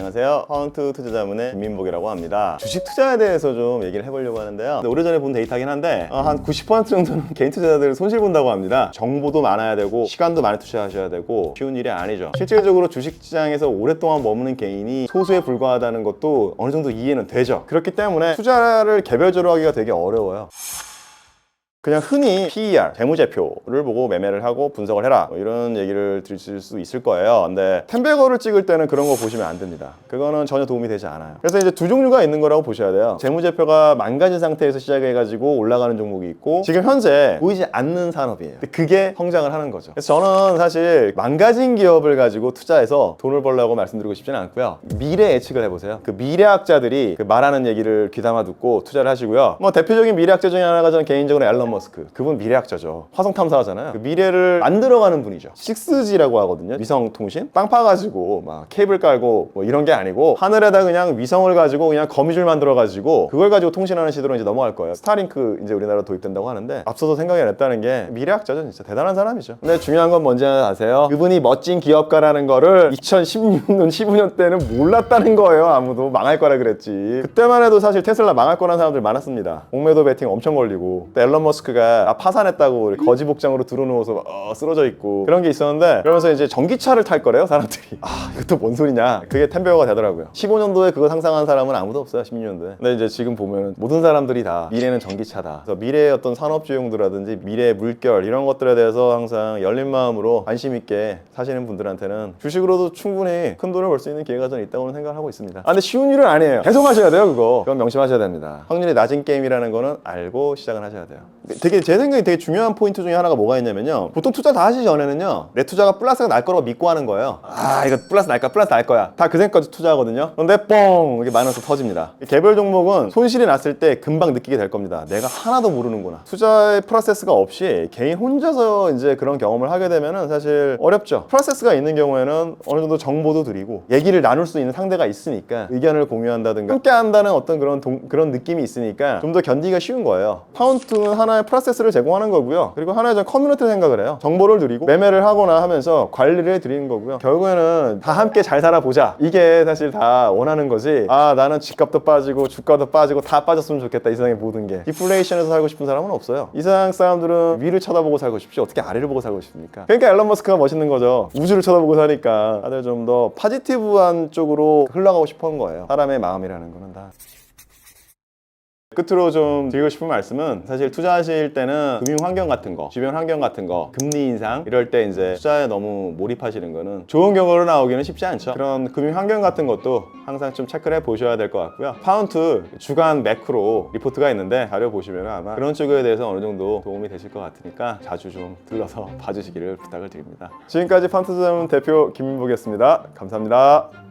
안녕하세요. 파운트 투자자문의 김민복이라고 합니다. 주식 투자에 대해서 좀 얘기를 해보려고 하는데요. 오래전에 본 데이터긴 한데 한 90% 정도는 개인 투자자들 손실 본다고 합니다. 정보도 많아야 되고 시간도 많이 투자하셔야 되고 쉬운 일이 아니죠. 실질적으로 주식시장에서 오랫동안 머무는 개인이 소수에 불과하다는 것도 어느 정도 이해는 되죠. 그렇기 때문에 투자를 개별적으로 하기가 되게 어려워요. 그냥 흔히 PER, 재무제표를 보고 매매를 하고 분석을 해라 이런 얘기를 드릴 수 있을 거예요. 근데 템베거를 찍을 때는 그런 거 보시면 안 됩니다. 그거는 전혀 도움이 되지 않아요. 그래서 이제 두 종류가 있는 거라고 보셔야 돼요. 재무제표가 망가진 상태에서 시작해가지고 올라가는 종목이 있고 지금 현재 보이지 않는 산업이에요. 근데 그게 성장을 하는 거죠. 그래서 저는 사실 망가진 기업을 가지고 투자해서 돈을 벌려고 말씀드리고 싶지는 않고요. 미래 예측을 해보세요. 그 미래학자들이 그 말하는 얘기를 귀담아 듣고 투자를 하시고요. 뭐 대표적인 미래학자 중에 하나가 저는 개인적으로 앨런 머스크. 그분 미래학자죠. 화성 탐사하잖아요. 그 미래를 만들어가는 분이죠. 6G라고 하거든요. 위성통신 빵 파가지고 막 케이블 깔고 뭐 이런 게 아니고 하늘에다 그냥 위성을 가지고 그냥 거미줄 만들어가지고 그걸 가지고 통신하는 시대로 이제 넘어갈 거예요. 스타링크 이제 우리나라 도입된다고 하는데 앞서서 생각해냈다는 게 미래학자죠. 진짜 대단한 사람이죠. 근데 중요한 건 뭔지 아세요? 그분이 멋진 기업가라는 거를 2016년 15년 때는 몰랐다는 거예요. 아무도 망할 거라 그랬지. 그때만 해도 사실 테슬라 망할 거라는 사람들 많았습니다. 공매도 베팅 엄청 걸리고 앨런 머스크가 파산했다고 거지 복장으로 들어누워서 쓰러져 있고 그런 게 있었는데 그러면서 이제 전기차를 탈 거래요 사람들이. 이것도 뭔 소리냐. 그게 템베어가 되더라고요. 15년도에 그거 상상한 사람은 아무도 없어요. 16년도에. 근데 이제 지금 보면 모든 사람들이 다 미래는 전기차다. 그래서 미래의 어떤 산업주용도라든지 미래의 물결 이런 것들에 대해서 항상 열린 마음으로 관심 있게 사시는 분들한테는 주식으로도 충분히 큰 돈을 벌 수 있는 기회가 저는 있다고 생각을 하고 있습니다. 근데 쉬운 일은 아니에요. 계속 하셔야 돼요. 그건 명심하셔야 됩니다. 확률이 낮은 게임이라는 거는 알고 시작을 하셔야 돼요. 되게 제 생각에 되게 중요한 포인트 중에 하나가 뭐가 있냐면요. 보통 투자 다 하시기 전에는요. 내 투자가 플러스가 날 거라고 믿고 하는 거예요. 이거 플러스 날까? 플러스 날 거야. 다 그 생각까지 투자하거든요. 그런데 뻥! 이게 마이너스 터집니다. 개별 종목은 손실이 났을 때 금방 느끼게 될 겁니다. 내가 하나도 모르는구나. 투자의 프로세스가 없이 개인 혼자서 이제 그런 경험을 하게 되면은 사실 어렵죠. 프로세스가 있는 경우에는 어느 정도 정보도 드리고 얘기를 나눌 수 있는 상대가 있으니까 의견을 공유한다든가 함께 한다는 어떤 그런 느낌이 있으니까 좀 더 견디기가 쉬운 거예요. 파운트는 하나의 프로세스를 제공하는 거고요. 그리고 하나의 커뮤니티 생각을 해요. 정보를 드리고 매매를 하거나 하면서 관리를 해드리는 거고요. 결국에는 다 함께 잘 살아보자. 이게 사실 다 원하는 거지. 나는 집값도 빠지고 주가도 빠지고 다 빠졌으면 좋겠다. 이 세상의 모든 게. 디플레이션에서 살고 싶은 사람은 없어요. 이 세상 사람들은 위를 쳐다보고 살고 싶지 어떻게 아래를 보고 살고 싶습니까? 그러니까 앨런 머스크가 멋있는 거죠. 우주를 쳐다보고 사니까 다들 좀 더 포지티브한 쪽으로 흘러가고 싶어 한 거예요. 사람의 마음이라는 거는 다. 끝으로 좀 드리고 싶은 말씀은 사실 투자하실 때는 금융 환경 같은 거, 주변 환경 같은 거, 금리 인상 이럴 때 이제 투자에 너무 몰입하시는 거는 좋은 경우로 나오기는 쉽지 않죠. 그런 금융 환경 같은 것도 항상 좀 체크를 해 보셔야 될 것 같고요. 파운트 주간 매크로 리포트가 있는데 자료 보시면 아마 그런 쪽에 대해서 어느 정도 도움이 되실 것 같으니까 자주 좀 들러서 봐주시기를 부탁을 드립니다. 지금까지 파운트 투자문 대표 김민복이었습니다. 감사합니다.